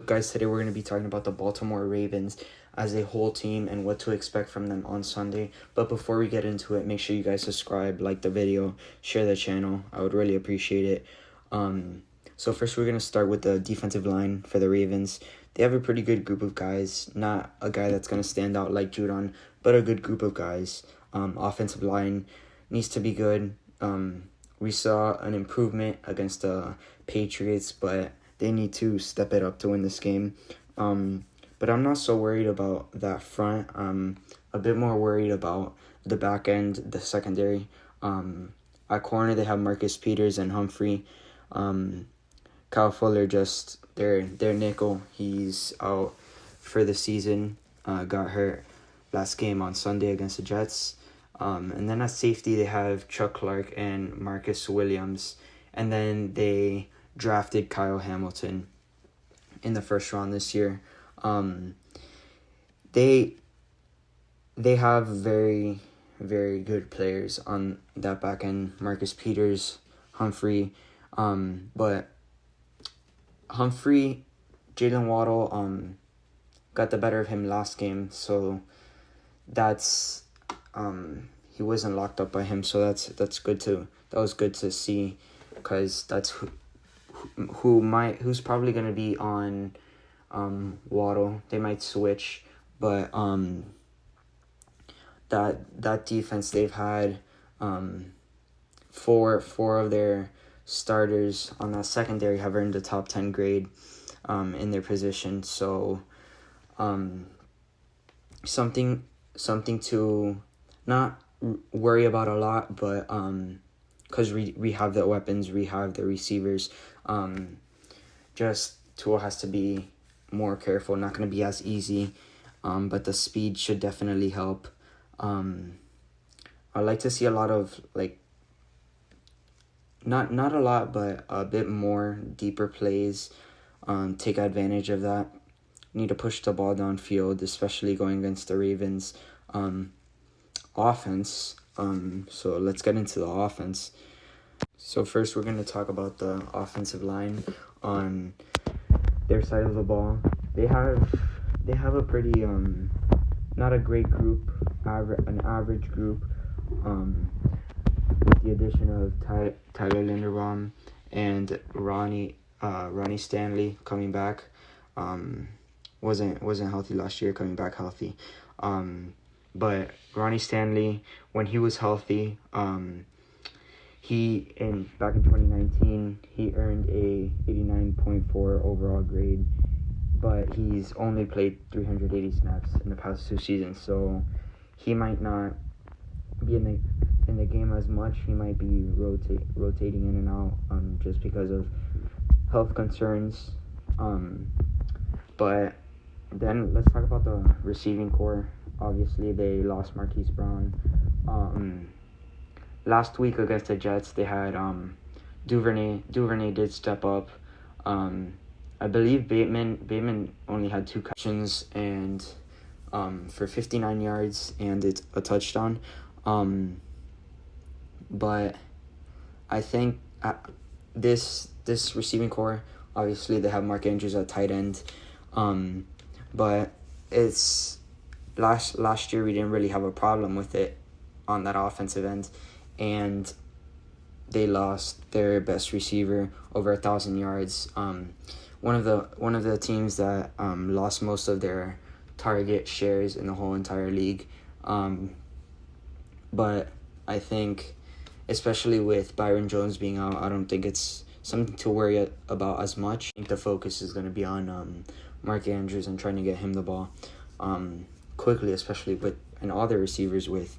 Guys, today we're going to be talking about the Baltimore Ravens as a whole team and what to expect from them on Sunday. But before we get into it, make sure you guys subscribe, like the video, share the channel. I would really appreciate it. So first we're going to start with the defensive line for the Ravens. They have a pretty good group of guys. Not a guy that's going to stand out like Judon, but a good group of guys. Offensive line needs to be good. We saw an improvement against the Patriots, but they need to step it up to win this game. But I'm not so worried about that front. I'm a bit more worried about the back end, the secondary. At corner, they have Marcus Peters and Humphrey. Kyle Fuller, just their nickel. He's out for the season. Got hurt last game on Sunday against the Jets. And then at safety, they have Chuck Clark and Marcus Williams. And then they drafted Kyle Hamilton in the first round this year. They have very, very good players on that back end. Marcus Peters, Humphrey. But Humphrey, Jalen Waddle got the better of him last game. So that's... he wasn't locked up by him, so that's good that was good to see, because that's who's probably gonna be on Waddle. They might switch, but that defense, they've had four of their starters on that secondary have earned a top 10 grade in their position. So something to not worry about a lot, but because we have the weapons, we have the receivers. Just Tua has to be more careful. Not going to be as easy, but the speed should definitely help. I'd like to see a lot of, like, not a lot, but a bit more deeper plays. Take advantage of that. Need to push the ball downfield, especially going against the Ravens offense. So let's get into the offense. So first we're going to talk about the offensive line on their side of the ball. They have a pretty not a great group, an average group, with the addition of Tyler Linderbaum and Ronnie Stanley coming back. Wasn't healthy last year, coming back healthy. But Ronnie Stanley, when he was healthy, back in 2019, he earned a 89.4 overall grade, but he's only played 380 snaps in the past 2 seasons, so he might not be in the game as much. He might be rotating in and out just because of health concerns. But then let's talk about the receiving core. Obviously, they lost Marquise Brown. Last week against the Jets, they had Duvernay. Duvernay did step up. I believe Bateman only had 2 catches and for 59 yards and it's a touchdown. But I think this receiving core, obviously they have Mark Andrews at tight end. But it's last year we didn't really have a problem with it on that offensive end, and they lost their best receiver, over 1,000 yards. One of the teams that lost most of their target shares in the whole entire league. But I think, especially with Byron Jones being out, I don't think it's something to worry about as much. I think the focus is going to be on Mark Andrews and trying to get him the ball quickly, especially and all the receivers with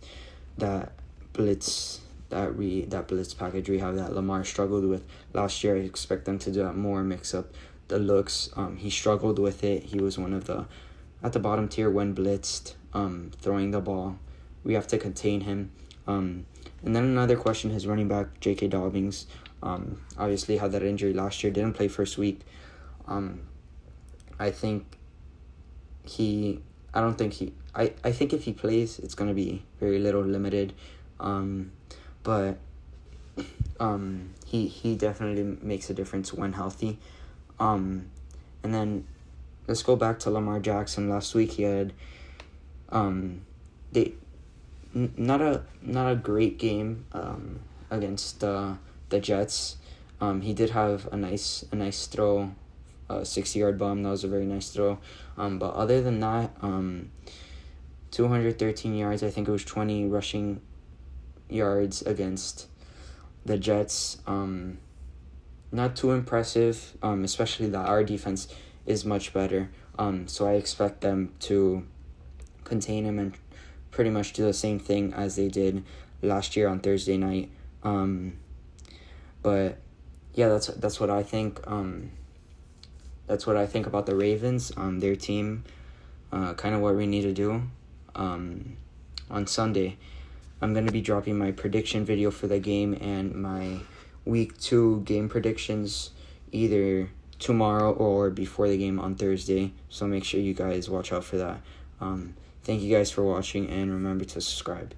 that blitz package we have that Lamar struggled with last year. I expect them to do that more, mix up the looks. He struggled with it. He was one of at the bottom tier when blitzed, throwing the ball. We have to contain him. And then another question, his running back, J.K. Dobbins, obviously had that injury last year, didn't play first week. I think I think if he plays, it's going to be very limited. But he definitely makes a difference when healthy. And then let's go back to Lamar Jackson. Last week he had not a great game against the Jets. He did have a nice throw, 60-yard bomb. That was a very nice throw. But other than that, 213 yards. I think it was 20 rushing yards against the Jets. Not too impressive, especially that our defense is much better. So I expect them to contain him and pretty much do the same thing as they did last year on Thursday night. But yeah, that's what I think. That's what I think about the Ravens, their team, kind of what we need to do. On Sunday, I'm going to be dropping my prediction video for the game and my Week 2 game predictions either tomorrow or before the game on Thursday. So make sure you guys watch out for that. Thank you guys for watching, and remember to subscribe.